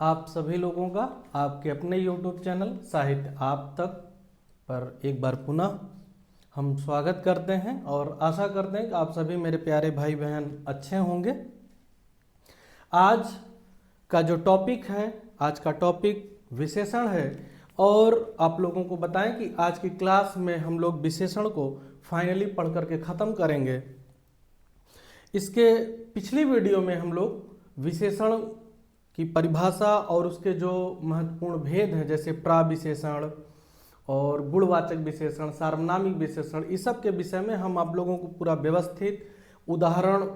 आप सभी लोगों का आपके अपने YouTube चैनल साहित्य आप तक पर एक बार पुनः हम स्वागत करते हैं और आशा करते हैं कि आप सभी मेरे प्यारे भाई बहन अच्छे होंगे। आज का जो टॉपिक है, आज का टॉपिक विशेषण है और आप लोगों को बताएं कि आज की क्लास में हम लोग विशेषण को फाइनली पढ़ करके ख़त्म करेंगे। इसके पिछली वीडियो में हम लोग विशेषण की परिभाषा और उसके जो महत्वपूर्ण भेद हैं, जैसे प्राविशेषण और गुणवाचक विशेषण, सार्वनामिक विशेषण, इस सब के विषय में हम आप लोगों को पूरा व्यवस्थित उदाहरण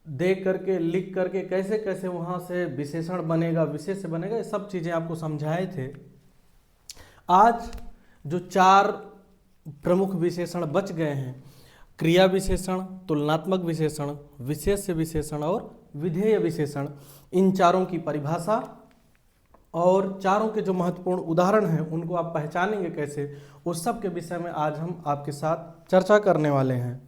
दे करके लिख करके कैसे कैसे वहाँ से विशेषण बनेगा, विशेष्य बनेगा, ये सब चीज़ें आपको समझाए थे। आज जो 4 प्रमुख विशेषण बच गए हैं, क्रिया विशेषण, तुलनात्मक विशेषण, विशेष्य विशेषण और विधेय विशेषण, इन चारों की परिभाषा और चारों के जो महत्वपूर्ण उदाहरण हैं उनको आप पहचानेंगे कैसे, उस सब के विषय में आज हम आपके साथ चर्चा करने वाले हैं।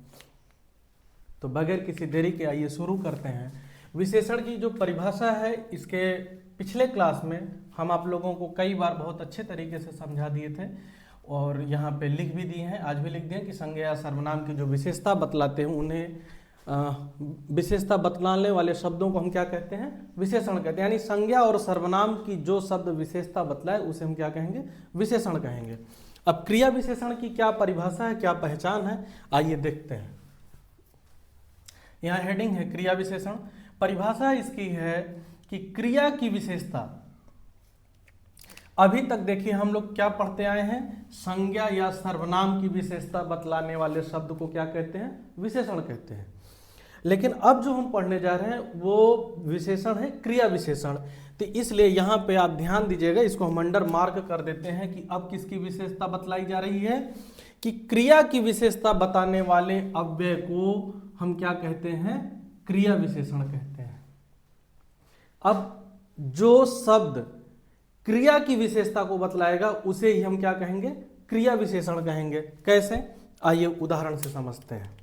तो बगैर किसी देरी के आइए शुरू करते हैं। विशेषण की जो परिभाषा है, इसके पिछले क्लास में हम आप लोगों को कई बार बहुत अच्छे तरीके से समझा दिए थे और यहाँ पे लिख भी दिए हैं, आज भी लिख दिए कि संज्ञा या सर्वनाम की जो विशेषता बतलाते हैं उन्हें विशेषता बतलाने वाले शब्दों को हम क्या कहते हैं, विशेषण कहते हैं। यानी संज्ञा और सर्वनाम की जो शब्द विशेषता बतलाए उसे हम क्या कहेंगे, विशेषण कहेंगे। अब क्रिया विशेषण की क्या परिभाषा है, क्या पहचान है, आइए देखते हैं। यहाँ हेडिंग है क्रिया विशेषण। परिभाषा इसकी है कि क्रिया की विशेषता, अभी तक देखिए हम लोग क्या पढ़ते आए हैं, संज्ञा या सर्वनाम की विशेषता बतलाने वाले शब्द को क्या कहते हैं, विशेषण कहते हैं। लेकिन अब जो हम पढ़ने जा रहे हैं वो विशेषण है क्रिया विशेषण। तो इसलिए यहाँ पे आप ध्यान दीजिएगा, इसको हम अंडर मार्क कर देते हैं कि अब किसकी विशेषता बतलाई जा रही है, कि क्रिया की विशेषता बताने वाले अव्यय को हम क्या कहते हैं, क्रिया विशेषण कहते हैं। अब जो शब्द क्रिया की विशेषता को बतलाएगा उसे ही हम क्या कहेंगे, क्रिया विशेषण कहेंगे। कैसे, आइए उदाहरण से समझते हैं।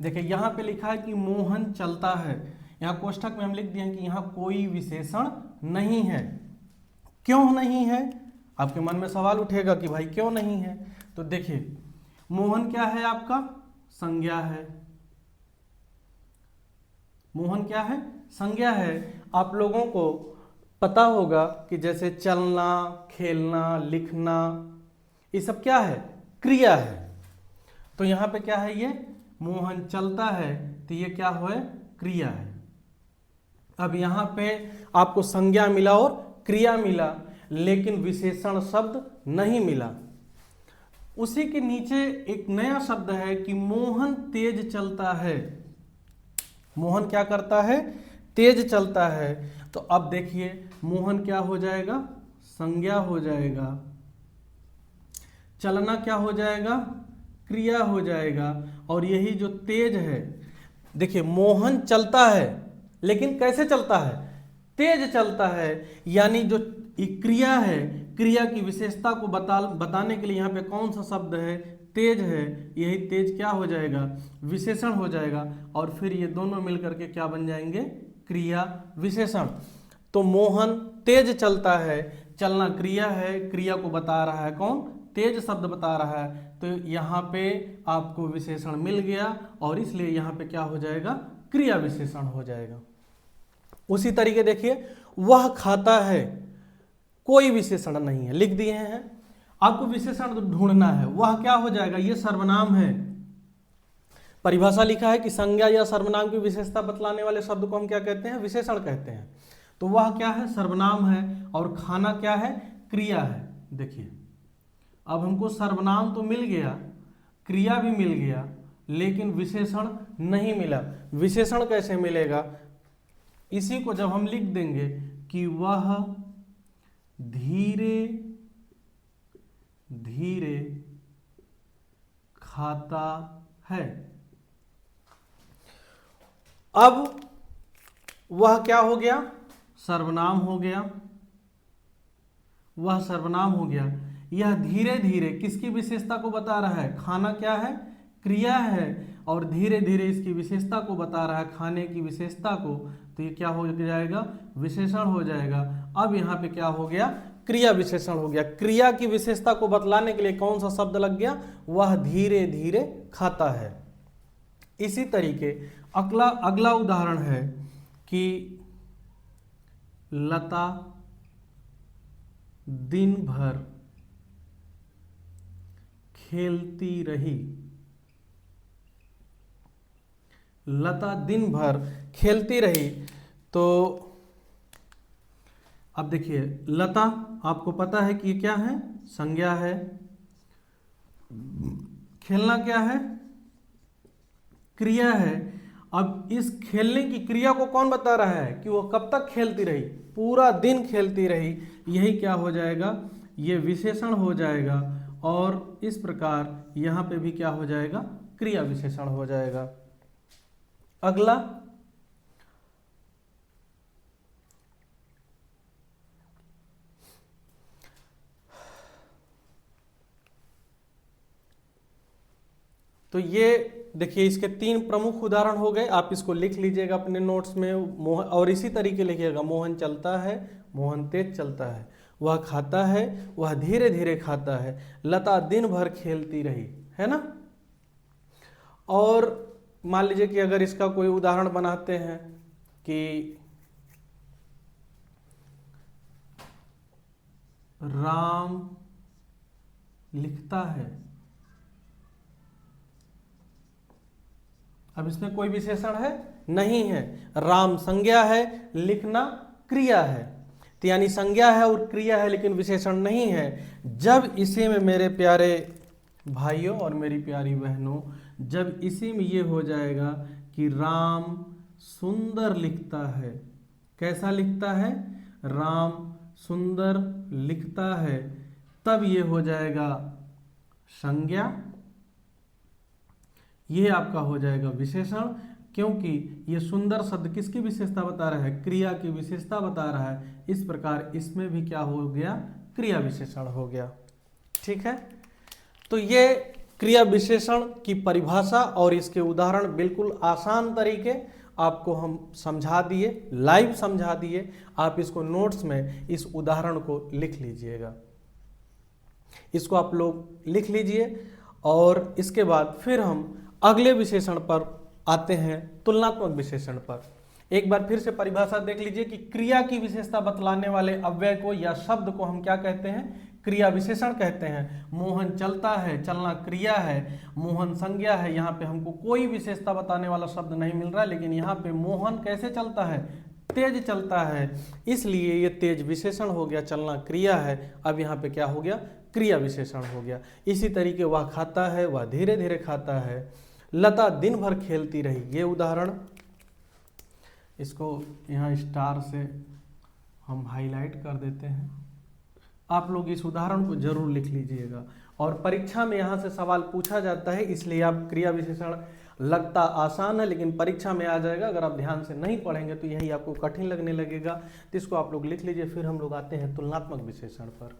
देखिए यहाँ पे लिखा है कि मोहन चलता है। यहाँ कोष्ठक में हम लिख दिए कि यहाँ कोई विशेषण नहीं है। क्यों नहीं है, आपके मन में सवाल उठेगा कि भाई क्यों नहीं है। तो देखिए मोहन क्या है, आपका संज्ञा है। मोहन क्या है, संज्ञा है। आप लोगों को पता होगा कि जैसे चलना, खेलना, लिखना, ये सब क्या है, क्रिया है। तो यहाँ पे क्या है, ये मोहन चलता है, तो ये क्या है, क्रिया है। अब यहाँ पे आपको संज्ञा मिला और क्रिया मिला, लेकिन विशेषण शब्द नहीं मिला। उसी के नीचे एक नया शब्द है कि मोहन तेज चलता है। मोहन क्या करता है, तेज चलता है। तो अब देखिए मोहन क्या हो जाएगा, संज्ञा हो जाएगा। चलना क्या हो जाएगा, क्रिया हो जाएगा। और यही जो तेज है, देखिए मोहन चलता है लेकिन कैसे चलता है, तेज चलता है। यानी जो क्रिया है, क्रिया की विशेषता को बताने के लिए यहाँ पे कौन सा शब्द है, तेज है। यही तेज क्या हो जाएगा, विशेषण हो जाएगा। और फिर ये दोनों मिलकर के क्या बन जाएंगे, क्रिया विशेषण। तो मोहन तेज चलता है, चलना क्रिया है, क्रिया को बता रहा है कौन, तेज शब्द बता रहा है। तो यहाँ पे आपको विशेषण मिल गया और इसलिए यहाँ पे क्या हो जाएगा, क्रिया विशेषण हो जाएगा। उसी तरीके देखिए वह खाता है, कोई विशेषण नहीं है, लिख दिए हैं। आपको विशेषण ढूंढना है, वह क्या हो जाएगा, ये सर्वनाम है। परिभाषा लिखा है कि संज्ञा या सर्वनाम की विशेषता बतलाने वाले शब्द को हम क्या कहते हैं, विशेषण कहते हैं। तो वह क्या है, सर्वनाम है। और खाना क्या है, क्रिया है। देखिए अब हमको सर्वनाम तो मिल गया, क्रिया भी मिल गया, लेकिन विशेषण नहीं मिला। विशेषण कैसे मिलेगा, इसी को जब हम लिख देंगे कि वह धीरे धीरे खाता है। अब वह क्या हो गया, सर्वनाम हो गया, वह सर्वनाम हो गया। यह धीरे धीरे किसकी विशेषता को बता रहा है, खाना क्या है, क्रिया है। और धीरे धीरे इसकी विशेषता को बता रहा है, खाने की विशेषता को, तो ये क्या हो जाएगा, विशेषण हो जाएगा। अब यहाँ पे क्या हो गया, क्रिया विशेषण हो गया। क्रिया की विशेषता को बतलाने के लिए कौन सा शब्द लग गया, वह धीरे धीरे खाता है। इसी तरीके अगला उदाहरण है कि लता दिन भर खेलती रही। लता दिन भर खेलती रही। तो अब देखिए, लता आपको पता है कि ये क्या है, संज्ञा है। खेलना क्या है, क्रिया है। अब इस खेलने की क्रिया को कौन बता रहा है कि वो कब तक खेलती रही, पूरा दिन खेलती रही। यही क्या हो जाएगा, ये विशेषण हो जाएगा। और इस प्रकार यहाँ पे भी क्या हो जाएगा, क्रिया विशेषण हो जाएगा। अगला तो ये देखिए, इसके 3 प्रमुख उदाहरण हो गए। आप इसको लिख लीजिएगा अपने नोट्स में। मोहन, और इसी तरीके लिखिएगा, मोहन चलता है, मोहन तेज चलता है, वह खाता है, वह धीरे धीरे खाता है, लता दिन भर खेलती रही, है ना। और मान लीजिए कि अगर इसका कोई उदाहरण बनाते हैं कि राम लिखता है। अब इसमें कोई विशेषण है नहीं है, राम संज्ञा है, लिखना क्रिया है। तो यानी संज्ञा है और क्रिया है लेकिन विशेषण नहीं है। जब इसी में मेरे प्यारे भाइयों और मेरी प्यारी बहनों, जब इसी में ये हो जाएगा कि राम सुंदर लिखता है। कैसा लिखता है, राम सुंदर लिखता है, तब ये हो जाएगा संज्ञा, ये आपका हो जाएगा विशेषण। क्योंकि ये सुंदर शब्द किसकी विशेषता बता रहा है, क्रिया की विशेषता बता रहा है। इस प्रकार इसमें भी क्या हो गया, क्रिया विशेषण हो गया। ठीक है, तो ये क्रिया विशेषण की परिभाषा और इसके उदाहरण बिल्कुल आसान तरीके आपको हम समझा दिए, लाइव समझा दिए। आप इसको नोट्स में इस उदाहरण को लिख लीजिएगा, इसको आप लोग लिख लीजिए। और इसके बाद फिर हम अगले विशेषण पर आते हैं, तुलनात्मक विशेषण पर। एक बार फिर से परिभाषा देख लीजिए कि क्रिया की विशेषता बतलाने वाले अव्यय को या शब्द को हम क्या कहते हैं, क्रिया विशेषण कहते हैं। मोहन चलता है, चलना क्रिया है, मोहन संज्ञा है। यहाँ पे हमको कोई विशेषता बताने वाला शब्द नहीं मिल रहा है, लेकिन यहाँ पे मोहन कैसे चलता है, तेज चलता है, इसलिए ये तेज विशेषण हो गया, चलना क्रिया है। अब यहाँ पे क्या हो गया, क्रिया विशेषण हो गया। इसी तरीके वह खाता है, वह धीरे धीरे खाता है, लता दिन भर खेलती रही। ये उदाहरण, इसको यहाँ स्टार से हम हाईलाइट कर देते हैं। आप लोग इस उदाहरण को जरूर लिख लीजिएगा। और परीक्षा में यहाँ से सवाल पूछा जाता है, इसलिए आप क्रिया विशेषण लगता आसान है लेकिन परीक्षा में आ जाएगा। अगर आप ध्यान से नहीं पढ़ेंगे तो यही आपको कठिन लगने लगेगा। तो इसको आप लोग लिख लीजिए। फिर हम लोग आते हैं तुलनात्मक विशेषण पर।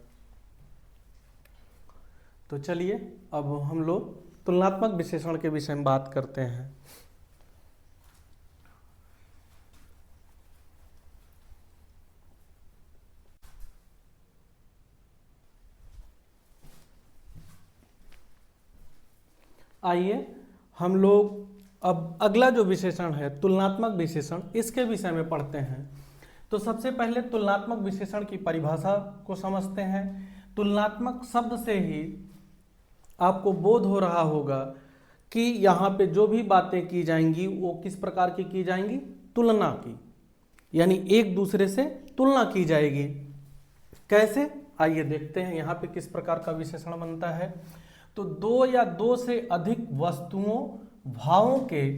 तो चलिए अब हम लोग तुलनात्मक विशेषण के विषय में बात करते हैं। आइए हम लोग अब अगला जो विशेषण है तुलनात्मक विशेषण, इसके विषय में पढ़ते हैं। तो सबसे पहले तुलनात्मक विशेषण की परिभाषा को समझते हैं। तुलनात्मक शब्द से ही आपको बोध हो रहा होगा कि यहाँ पे जो भी बातें की जाएंगी वो किस प्रकार की जाएंगी, तुलना की, यानी एक दूसरे से तुलना की जाएगी। कैसे, आइए देखते हैं यहाँ पे किस प्रकार का विशेषण बनता है। तो दो या दो से अधिक वस्तुओं, भावों के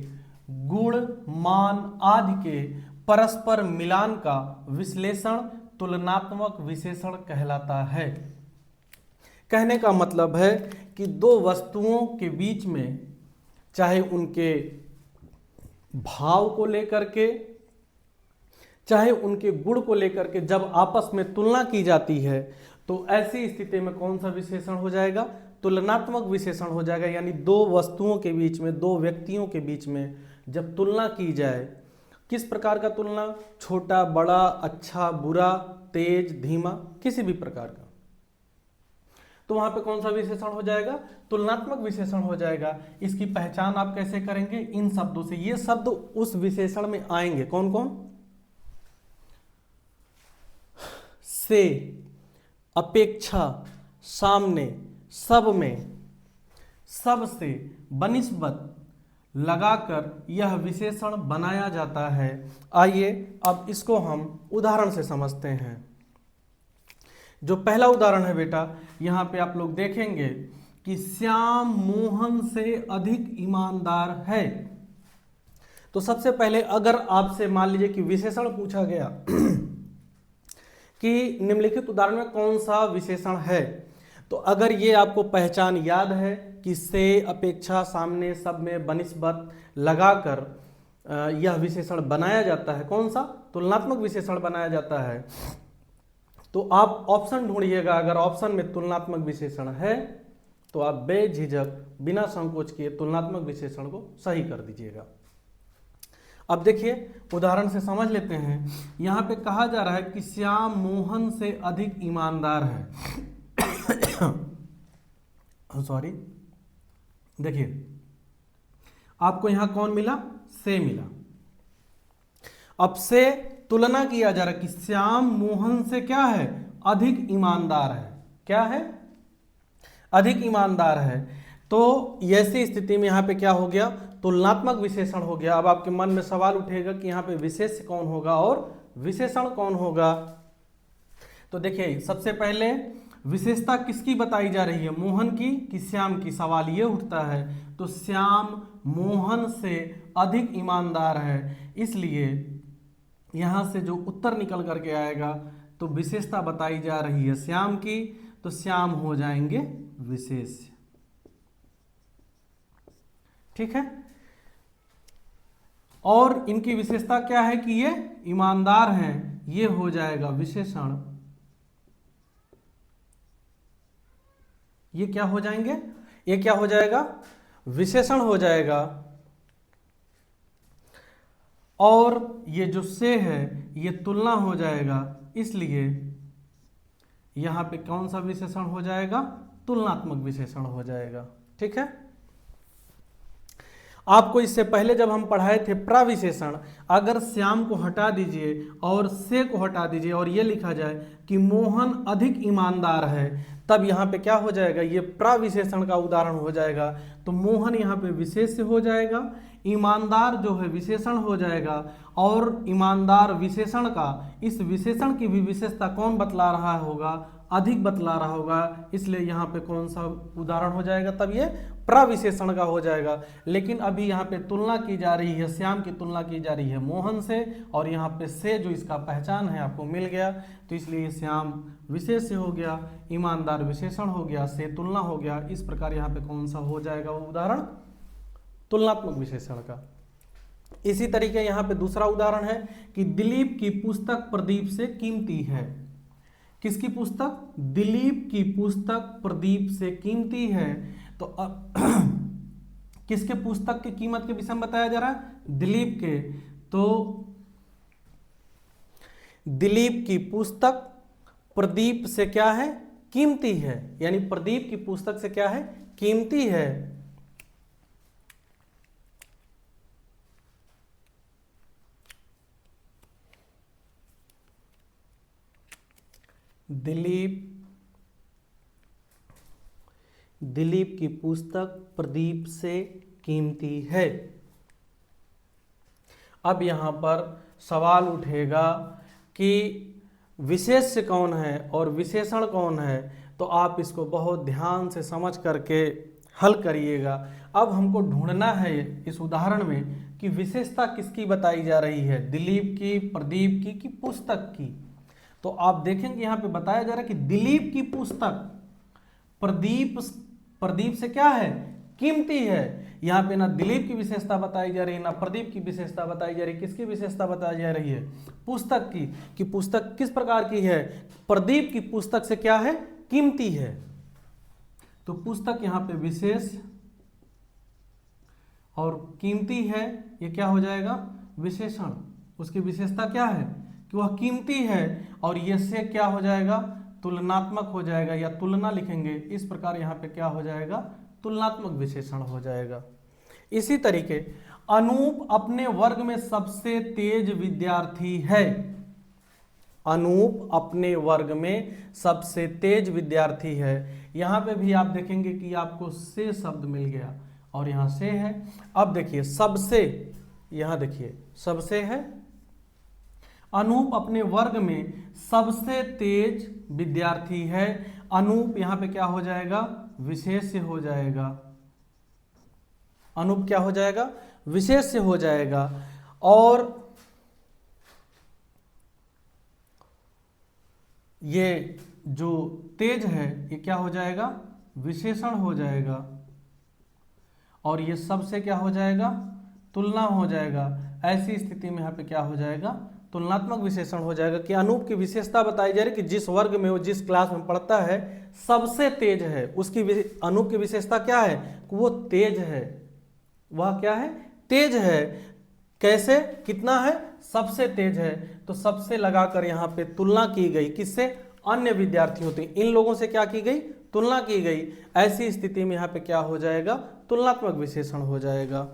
गुण, मान आदि के परस्पर मिलान का विश्लेषण तुलनात्मक विशेषण कहलाता है। कहने का मतलब है कि दो वस्तुओं के बीच में, चाहे उनके भाव को लेकर के, चाहे उनके गुण को लेकर के जब आपस में तुलना की जाती है तो ऐसी स्थिति में कौन सा विशेषण हो जाएगा, तुलनात्मक विशेषण हो जाएगा, यानी दो वस्तुओं के बीच में, दो व्यक्तियों के बीच में जब तुलना की जाए, किस प्रकार का तुलना, छोटा बड़ा, अच्छा बुरा, तेज धीमा, किसी भी प्रकार का, तो वहां पे कौन सा विशेषण हो जाएगा, तुलनात्मक विशेषण हो जाएगा। इसकी पहचान आप कैसे करेंगे, इन शब्दों से। ये शब्द उस विशेषण में आएंगे, कौन कौन, से, अपेक्षा, सामने, सब में, सबसे, बनिस्बत लगाकर यह विशेषण बनाया जाता है। आइए अब इसको हम उदाहरण से समझते हैं। जो पहला उदाहरण है बेटा, यहां पे आप लोग देखेंगे कि श्याम मोहन से अधिक ईमानदार है। तो सबसे पहले अगर आपसे मान लीजिए कि विशेषण पूछा गया कि निम्नलिखित उदाहरण में कौन सा विशेषण है, तो अगर ये आपको पहचान याद है कि से, अपेक्षा, सामने, सब में, बनिस्बत लगाकर यह विशेषण बनाया जाता है, कौन सा, तुलनात्मक विशेषण बनाया जाता है, तो आप ऑप्शन ढूंढिएगा। अगर ऑप्शन में तुलनात्मक विशेषण है तो आप बेझिझक बिना संकोच किए तुलनात्मक विशेषण को सही कर दीजिएगा। अब देखिए उदाहरण से समझ लेते हैं। यहां पे कहा जा रहा है कि श्याम मोहन से अधिक ईमानदार है। सॉरी, देखिए आपको यहां कौन मिला, से मिला। अब से तुलना किया जा रहा है कि श्याम मोहन से क्या है, अधिक ईमानदार है, क्या है, अधिक ईमानदार है। तो ऐसी स्थिति में यहां पे क्या हो गया, तुलनात्मक विशेषण हो गया। अब आपके मन में सवाल उठेगा कि यहां पे विशेष्य कौन होगा और विशेषण कौन होगा। तो देखिए सबसे पहले विशेषता किसकी बताई जा रही है, मोहन की कि श्याम की, सवाल ये उठता है। तो श्याम मोहन से अधिक ईमानदार है, इसलिए यहां से जो उत्तर निकल करके आएगा तो विशेषता बताई जा रही है श्याम की, तो श्याम हो जाएंगे विशेष्य। ठीक है, और इनकी विशेषता क्या है कि ये ईमानदार हैं, ये हो जाएगा विशेषण। ये क्या हो जाएंगे, ये क्या हो जाएगा, विशेषण हो जाएगा। और ये जो से है ये तुलना हो जाएगा, इसलिए यहां पे कौन सा विशेषण हो जाएगा, तुलनात्मक विशेषण हो जाएगा। ठीक है, आपको इससे पहले जब हम पढ़ाए थे प्रविशेषण, अगर श्याम को हटा दीजिए और से को हटा दीजिए और ये लिखा जाए कि मोहन अधिक ईमानदार है, तब यहाँ पे क्या हो जाएगा, ये प्रविशेषण का उदाहरण हो जाएगा। तो मोहन यहाँ पे विशेष्य हो जाएगा, ईमानदार जो है विशेषण हो जाएगा, और ईमानदार विशेषण का, इस विशेषण की भी विशेषता कौन बतला रहा होगा, अधिक बतला रहा होगा, इसलिए यहाँ पे कौन सा उदाहरण हो जाएगा, तब ये प्रविशेषण का हो जाएगा। लेकिन अभी यहाँ पे तुलना की जा रही है, श्याम की तुलना की जा रही है मोहन से, और यहाँ पे से जो इसका पहचान है आपको मिल गया, तो इसलिए श्याम विशेष्य हो गया, ईमानदार विशेषण हो गया, से तुलना हो गया। इस प्रकार यहाँ पे कौन सा हो जाएगा वो उदाहरण, तुलनात्मक विशेषण का। इसी तरीके यहाँ पे दूसरा उदाहरण है कि दिलीप की पुस्तक प्रदीप से कीमती है। किसकी पुस्तक, दिलीप की पुस्तक प्रदीप से कीमती है। तो अब किसके पुस्तक की कीमत के विषय में बताया जा रहा है, दिलीप के। तो दिलीप की पुस्तक प्रदीप से क्या है, कीमती है, यानी प्रदीप की पुस्तक से क्या है, कीमती है। दिलीप की पुस्तक प्रदीप से कीमती है। अब यहां पर सवाल उठेगा कि विशेष्य कौन है और विशेषण कौन है, तो आप इसको बहुत ध्यान से समझ करके हल करिएगा। अब हमको ढूंढना है इस उदाहरण में कि विशेषता किसकी बताई जा रही है, दिलीप की, प्रदीप की कि पुस्तक की। तो आप देखेंगे यहाँ पे बताया जा रहा है कि दिलीप की पुस्तक प्रदीप से क्या है, कीमती है। यहाँ पे ना दिलीप की विशेषता बताई जा रही है, ना प्रदीप की विशेषता बताई जा रही है। किसकी विशेषता बताई जा रही है, पुस्तक की, कि पुस्तक किस प्रकार की है, प्रदीप की पुस्तक से क्या है, कीमती है। तो पुस्तक यहाँ पे विशेष और कीमती है, ये क्या हो जाएगा, विशेषण। उसकी विशेषता क्या है कि वह कीमती है, और ये से क्या हो जाएगा, तुलनात्मक हो जाएगा, या तुलना लिखेंगे इस प्रकार, यहाँ पे क्या हो जाएगा, तुलनात्मक विशेषण हो जाएगा। इसी तरीके अनूप अपने वर्ग में सबसे तेज विद्यार्थी है। अनूप अपने वर्ग में सबसे तेज विद्यार्थी है। यहां पे भी आप देखेंगे कि आपको से शब्द मिल गया और यहां से है। अब देखिए सबसे, यहां देखिए सबसे है, अनूप अपने वर्ग में सबसे तेज विद्यार्थी है। अनूप यहां पे क्या हो जाएगा, विशेष्य हो जाएगा। अनूप क्या हो जाएगा, विशेष्य हो जाएगा। और ये जो तेज है ये क्या हो जाएगा, विशेषण हो जाएगा। और ये सबसे क्या हो जाएगा, तुलना हो जाएगा। ऐसी स्थिति में यहाँ पे क्या हो जाएगा, तुलनात्मक विशेषण हो जाएगा कि अनूप की विशेषता बताई जा रही है कि जिस वर्ग में वो, जिस क्लास में पढ़ता है, सबसे तेज है। उसकी अनूप की विशेषता क्या है, वो तेज है। वह क्या है, तेज है। कैसे, कितना है, सबसे तेज है। तो सबसे लगाकर यहाँ पे तुलना की गई, किससे, अन्य विद्यार्थियों से। इन लोगों से क्या की गई, तुलना की गई। ऐसी स्थिति में यहाँ पे क्या हो जाएगा, तुलनात्मक विशेषण हो जाएगा।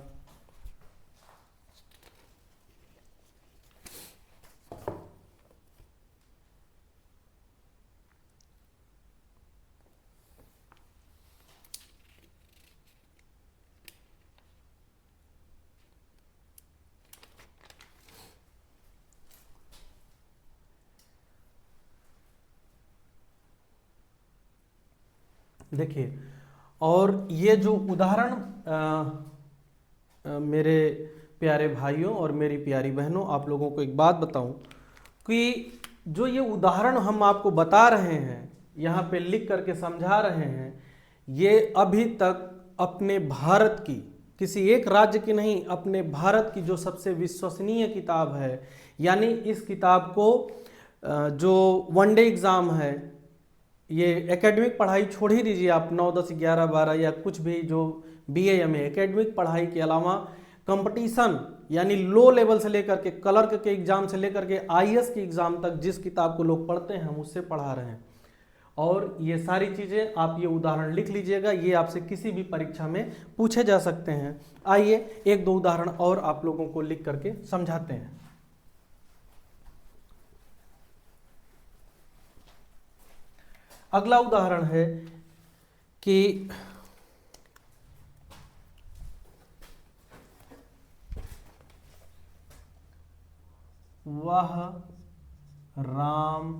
देखिए, और ये जो उदाहरण मेरे प्यारे भाइयों और मेरी प्यारी बहनों, आप लोगों को एक बात बताऊं कि जो ये उदाहरण हम आपको बता रहे हैं, यहाँ पे लिख करके समझा रहे हैं, ये अभी तक अपने भारत की, किसी एक राज्य की नहीं, अपने भारत की जो सबसे विश्वसनीय किताब है। यानी इस किताब को जो वनडे एग्ज़ाम है, ये एकेडमिक पढ़ाई छोड़ ही दीजिए आप, 9, 10, 11, 12 या कुछ भी जो BA MA एकेडमिक पढ़ाई के अलावा कंपटीशन यानी लो लेवल से लेकर के क्लर्क के एग्जाम से लेकर के IAS के एग्जाम तक जिस किताब को लोग पढ़ते हैं हम उससे पढ़ा रहे हैं। और ये सारी चीज़ें आप ये उदाहरण लिख लीजिएगा, ये आपसे किसी भी परीक्षा में पूछे जा सकते हैं। आइए 1-2 उदाहरण और आप लोगों को लिख करके समझाते हैं। अगला उदाहरण है कि वह राम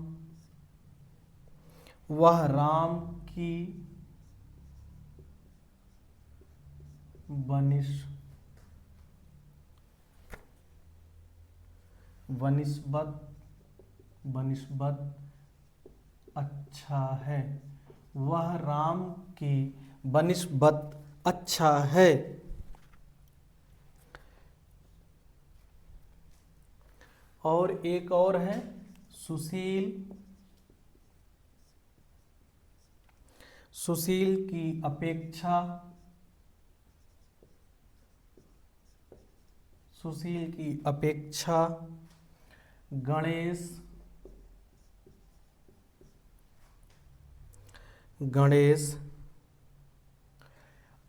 की बनिस्बत अच्छा है। वह राम की बनिस्बत अच्छा है। और एक और है सुशील की अपेक्षा गणेश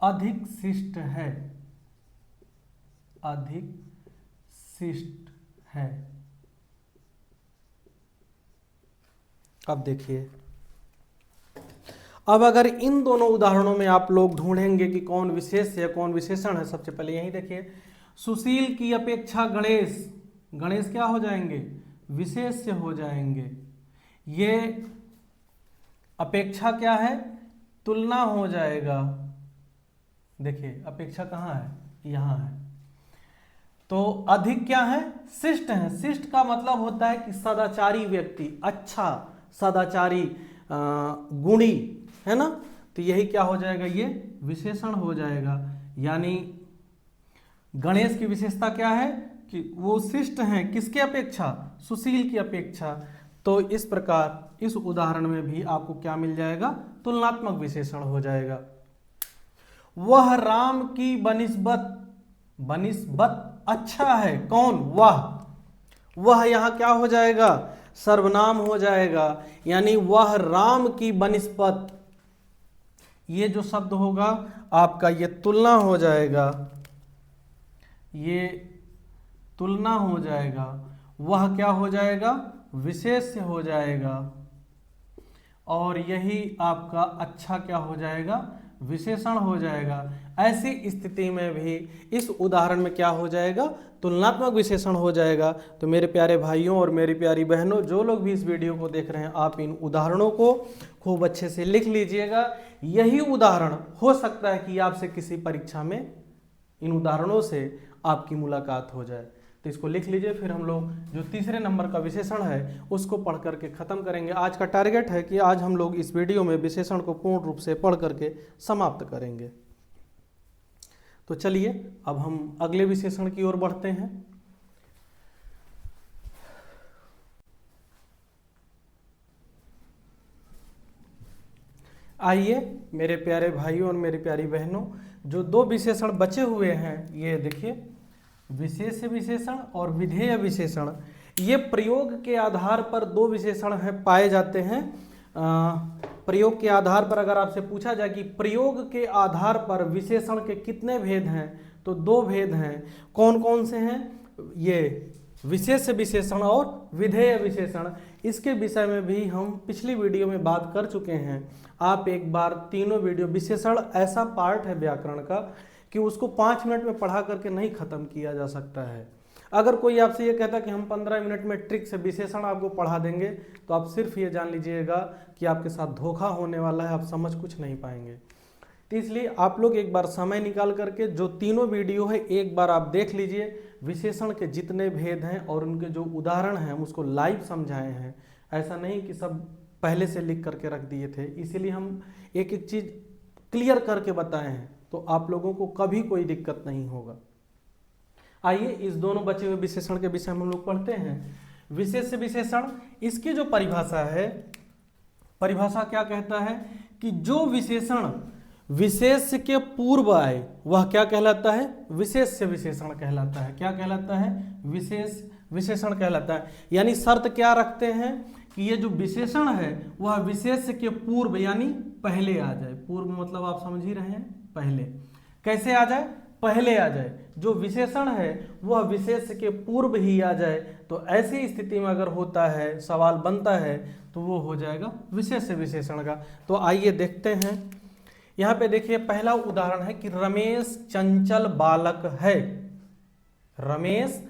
अधिक शिष्ट है। अब देखिए, अब अगर इन दोनों उदाहरणों में आप लोग ढूंढेंगे कि कौन विशेष है कौन विशेषण है, सबसे पहले यही देखिए, सुशील की अपेक्षा गणेश क्या हो जाएंगे, विशेष्य हो जाएंगे। ये अपेक्षा क्या है, तुलना हो जाएगा। देखिए अपेक्षा कहाँ है, यहाँ है। तो अधिक क्या है, शिष्ट है। शिष्ट का मतलब होता है कि सदाचारी व्यक्ति, अच्छा सदाचारी, गुणी, है ना। तो यही क्या हो जाएगा, ये विशेषण हो जाएगा। यानी गणेश की विशेषता क्या है कि वो शिष्ट हैं, किसके अपेक्षा, सुशील की अपेक्षा। तो इस प्रकार इस उदाहरण में भी आपको क्या मिल जाएगा, तुलनात्मक विशेषण हो जाएगा। वह राम की बनिस्बत, बनिस्बत अच्छा है। कौन? वह यहां क्या हो जाएगा? सर्वनाम हो जाएगा, यानी वह राम की बनिस्बत, ये जो शब्द होगा आपका ये तुलना हो जाएगा, ये तुलना हो जाएगा। वह क्या हो जाएगा? विशेष्य हो जाएगा, और यही आपका अच्छा क्या हो जाएगा? विशेषण हो जाएगा। ऐसी स्थिति में भी इस उदाहरण में क्या हो जाएगा? तुलनात्मक विशेषण हो जाएगा। तो मेरे प्यारे भाइयों और मेरी प्यारी बहनों, जो लोग भी इस वीडियो को देख रहे हैं, आप इन उदाहरणों को खूब अच्छे से लिख लीजिएगा। यही उदाहरण हो सकता है कि आपसे किसी परीक्षा में इन उदाहरणों से आपकी मुलाकात हो जाए। तो इसको लिख लीजिए, फिर हम लोग जो तीसरे नंबर का विशेषण है उसको पढ़ करके ख़त्म करेंगे। आज का टारगेट है कि आज हम लोग इस वीडियो में विशेषण को पूर्ण रूप से पढ़ करके समाप्त करेंगे। तो चलिए अब हम अगले विशेषण की ओर बढ़ते हैं। आइए मेरे प्यारे भाइयों और मेरी प्यारी बहनों, जो दो विशेषण बचे हुए हैं, ये देखिए, विशेष्य विशेषण और विधेय विशेषण। ये प्रयोग के आधार पर दो विशेषण है पाए जाते हैं। प्रयोग के आधार पर अगर आपसे पूछा जाए कि प्रयोग के आधार पर विशेषण के कितने भेद हैं, तो दो भेद हैं। कौन कौन से हैं? ये विशेष्य विशेषण और विधेय विशेषण। इसके विषय में भी हम पिछली वीडियो में बात कर चुके हैं। आप एक बार तीनों वीडियो, विशेषण ऐसा पार्ट है व्याकरण का कि उसको 5 मिनट में पढ़ा करके नहीं खत्म किया जा सकता है। अगर कोई आपसे ये कहता है कि हम 15 मिनट में ट्रिक से विशेषण आपको पढ़ा देंगे, तो आप सिर्फ ये जान लीजिएगा कि आपके साथ धोखा होने वाला है, आप समझ कुछ नहीं पाएंगे। तो इसलिए आप लोग एक बार समय निकाल करके जो तीनों वीडियो है एक बार आप देख लीजिए। विशेषण के जितने भेद हैं और उनके जो उदाहरण हैं उसको लाइव समझाए हैं। ऐसा नहीं कि सब पहले से लिख करके रख दिए थे, इसीलिए हम एक एक चीज़ क्लियर करके बताए हैं, तो आप लोगों को कभी कोई दिक्कत नहीं होगा। आइए इस दोनों बचे हुए विशेषण के विषय में हम लोग पढ़ते हैं। विशेष्य विशेषण, इसकी जो परिभाषा है, परिभाषा क्या कहता है कि जो विशेषण विशेष्य के पूर्व आए वह क्या कहलाता है? विशेष्य विशेषण कहलाता है। क्या कहलाता है? विशेष विशेषण कहलाता है। यानी शर्त क्या रखते हैं कि ये जो विशेषण है वह विशेष्य के पूर्व यानी पहले आ जाए। पूर्व मतलब आप समझ ही रहे हैं, पहले। कैसे आ जाए? पहले आ जाए। जो विशेषण है वह विशेष्य के पूर्व ही आ जाए। तो ऐसी स्थिति में अगर होता है, सवाल बनता है, तो वो हो जाएगा विशेष्य विशेषण का। तो आइए देखते हैं। यहाँ पे देखिए पहला उदाहरण है कि रमेश चंचल बालक है। रमेश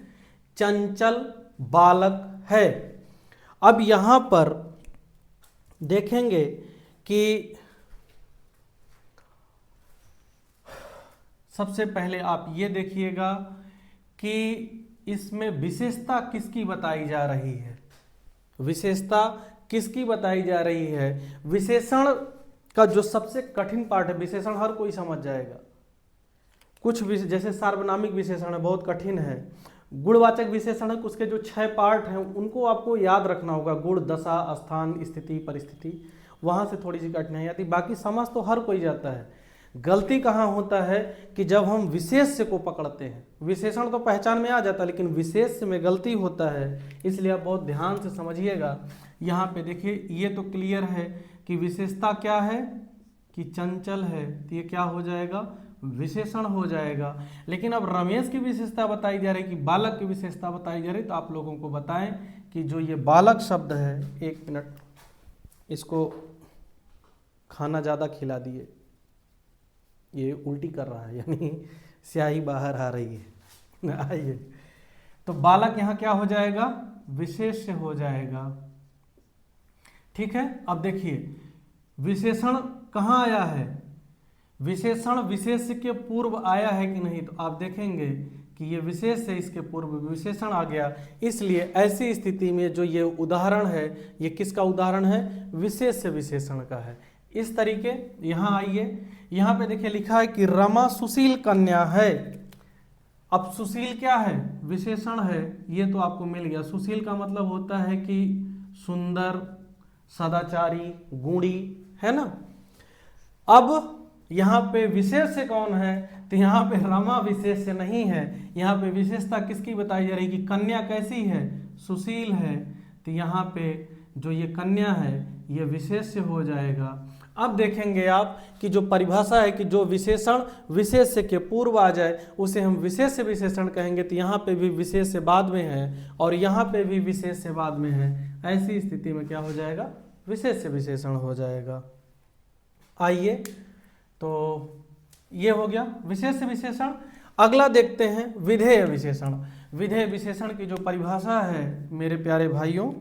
चंचल बालक है। अब यहां पर देखेंगे कि सबसे पहले आप ये देखिएगा कि इसमें विशेषता किसकी बताई जा रही है। विशेषता किसकी बताई जा रही है? विशेषण का जो सबसे कठिन पार्ट है, विशेषण हर कोई समझ जाएगा। कुछ जैसे सार्वनामिक विशेषण है, बहुत कठिन है। गुणवाचक विशेषण है, उसके जो 6 पार्ट हैं उनको आपको याद रखना होगा। गुण, दशा, स्थान, स्थिति, परिस्थिति, वहां से थोड़ी सी कठिनाई आती। बाकी समझ तो हर कोई जाता है। गलती कहाँ होता है कि जब हम विशेष्य को पकड़ते हैं। विशेषण तो पहचान में आ जाता है, लेकिन विशेष्य में गलती होता है। इसलिए आप बहुत ध्यान से समझिएगा। यहाँ पे देखिए ये तो क्लियर है कि विशेषता क्या है कि चंचल है, तो ये क्या हो जाएगा? विशेषण हो जाएगा। लेकिन अब रमेश की विशेषता बताई जा रही, कि बालक की विशेषता बताई जा रही, तो आप लोगों को बताएं कि जो ये बालक शब्द है, 1 मिनट, इसको खाना ज़्यादा खिला दिए, ये उल्टी कर रहा है, यानी स्याही बाहर आ रही है। आइए, तो बालक यहाँ क्या हो जाएगा? विशेष्य हो जाएगा। ठीक है। अब देखिए विशेषण कहाँ आया है? विशेषण विशेष्य के पूर्व आया है कि नहीं? तो आप देखेंगे कि ये विशेष से इसके पूर्व विशेषण आ गया। इसलिए ऐसी स्थिति में जो ये उदाहरण है, ये किसका उदाहरण है? विशेष्य विशेषण का है। इस तरीके यहाँ आइए, यहाँ पे देखिए लिखा है कि रमा सुशील कन्या है। अब सुशील क्या है? विशेषण है, ये तो आपको मिल गया। सुशील का मतलब होता है कि सुंदर, सदाचारी, गुणी, है ना। अब यहाँ पे विशेष्य कौन है, तो यहाँ पे रमा विशेष्य नहीं है, यहाँ पे विशेषता किसकी बताई जा रही कि कन्या कैसी है, सुशील है, तो यहाँ पे जो ये कन्या है ये विशेष्य हो जाएगा। अब देखेंगे आप कि जो परिभाषा है कि जो विशेषण विशेष्य के पूर्व आ जाए उसे हम विशेष्य विशेषण कहेंगे, तो यहाँ पे भी विशेष्य बाद में है और यहाँ पे भी विशेष्य बाद में है, ऐसी स्थिति में क्या हो जाएगा, विशेष्य विशेषण हो जाएगा। आइए, तो ये हो गया विशेष्य विशेषण। अगला देखते हैं विधेय विशेषण। विधेय विशेषण की जो परिभाषा है मेरे प्यारे भाइयों,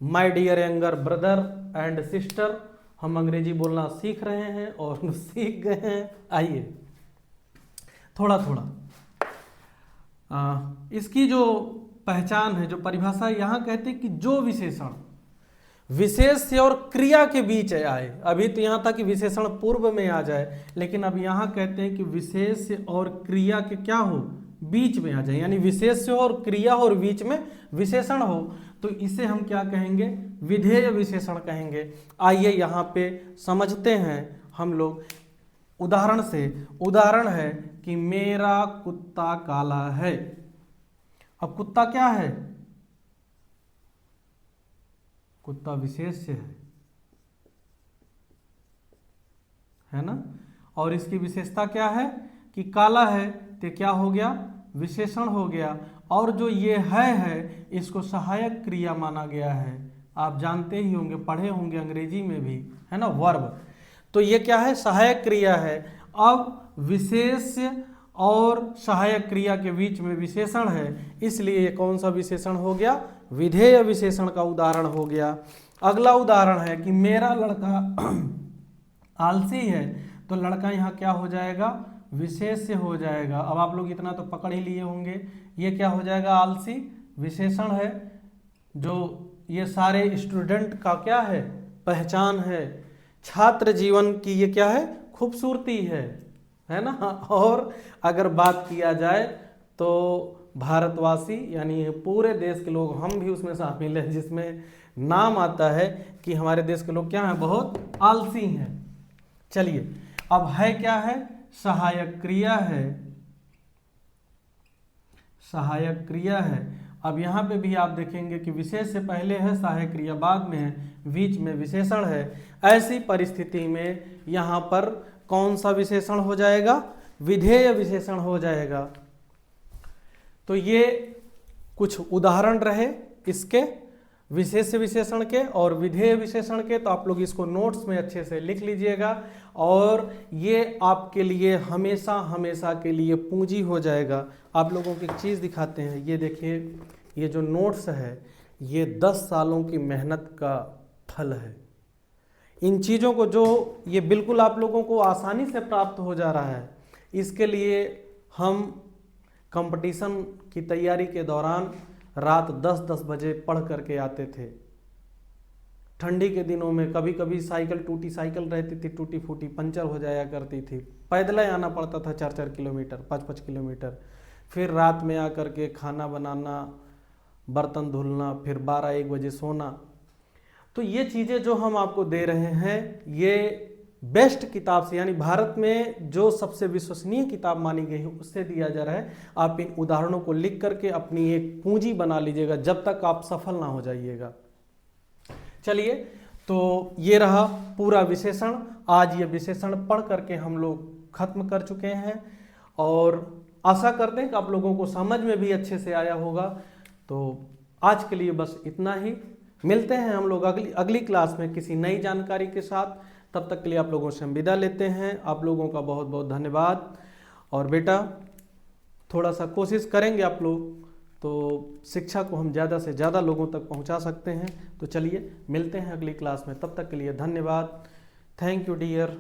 my dear younger brother and sister, हम अंग्रेजी बोलना सीख रहे हैं और सीख गए हैं। आइए थोड़ा थोड़ा इसकी जो पहचान है, जो परिभाषा है, यहाँ कहते हैं कि जो विशेषण विशेष्य और क्रिया के बीच आए, अभी तो यहाँ था कि विशेषण पूर्व में आ जाए, लेकिन अब यहाँ कहते हैं कि विशेष्य और क्रिया के क्या हो, बीच में आ जाए, यानी विशेष्य और क्रिया और बीच में विशेषण हो, तो इसे हम क्या कहेंगे, विधेय विशेषण कहेंगे। आइए यहाँ पे समझते हैं हम लोग उदाहरण से। उदाहरण है कि मेरा कुत्ता काला है। अब कुत्ता क्या है, कुत्ता विशेष्य है ना, और इसकी विशेषता क्या है कि काला है, तो क्या हो गया, विशेषण हो गया। और जो ये है इसको सहायक क्रिया माना गया है, आप जानते ही होंगे, पढ़े होंगे अंग्रेजी में भी, है ना, वर्ब। तो ये क्या है, सहायक क्रिया है। अब विशेष्य और सहायक क्रिया के बीच में विशेषण है, इसलिए ये कौन सा विशेषण हो गया, विधेय विशेषण का उदाहरण हो गया। अगला उदाहरण है कि मेरा लड़का आलसी है, तो लड़का यहाँ क्या हो जाएगा, विशेष्य हो जाएगा। अब आप लोग इतना तो पकड़ ही लिए होंगे, ये क्या हो जाएगा, आलसी विशेषण है, जो ये सारे स्टूडेंट का क्या है, पहचान है, छात्र जीवन की ये क्या है, खूबसूरती है ना। और अगर बात किया जाए तो भारतवासी यानी पूरे देश के लोग, हम भी उसमें शामिल हैं, जिसमें नाम आता है कि हमारे देश के लोग क्या हैं, बहुत आलसी हैं। चलिए, अब है क्या है, सहायक क्रिया है, सहायक क्रिया है। अब यहाँ पे भी आप देखेंगे कि विशेष से पहले है, सहायक क्रिया बाद में है, बीच में विशेषण है। ऐसी परिस्थिति में यहाँ पर कौन सा विशेषण हो जाएगा, विधेय विशेषण हो जाएगा। तो ये कुछ उदाहरण रहे इसके, विशेष्य विशेषण के और विधेय विशेषण के, तो आप लोग इसको नोट्स में अच्छे से लिख लीजिएगा और ये आपके लिए हमेशा हमेशा के लिए पूंजी हो जाएगा। आप लोगों को एक चीज़ दिखाते हैं, ये देखिए, ये जो नोट्स है ये 10 सालों की मेहनत का फल है। इन चीज़ों को जो ये बिल्कुल आप लोगों को आसानी से प्राप्त हो जा रहा है, इसके लिए हम कंपटीशन की तैयारी के दौरान रात 10-10 बजे पढ़ करके आते थे। ठंडी के दिनों में कभी कभी साइकिल रहती थी, टूटी फूटी पंचर हो जाया करती थी, पैदल ही आना पड़ता था 4-4 किलोमीटर 5-5 किलोमीटर, फिर रात में आकर के खाना बनाना, बर्तन धुलना, फिर 12-1 बजे सोना। तो ये चीज़ें जो हम आपको दे रहे हैं ये बेस्ट किताब से, यानी भारत में जो सबसे विश्वसनीय किताब मानी गई है उससे दिया जा रहा है। आप इन उदाहरणों को लिख करके अपनी एक पूंजी बना लीजिएगा जब तक आप सफल ना हो जाइएगा। चलिए, तो ये रहा पूरा विशेषण। आज ये विशेषण पढ़ करके हम लोग खत्म कर चुके हैं और आशा करते हैं कि आप लोगों को समझ में भी अच्छे से आया होगा। तो आज के लिए बस इतना ही, मिलते हैं हम लोग अगली क्लास में किसी नई जानकारी के साथ। तब तक के लिए आप लोगों से हम विदा लेते हैं। आप लोगों का बहुत बहुत धन्यवाद। और बेटा थोड़ा सा कोशिश करेंगे आप लोग तो शिक्षा को हम ज़्यादा से ज़्यादा लोगों तक पहुंचा सकते हैं। तो चलिए मिलते हैं अगली क्लास में, तब तक के लिए धन्यवाद। Thank you dear.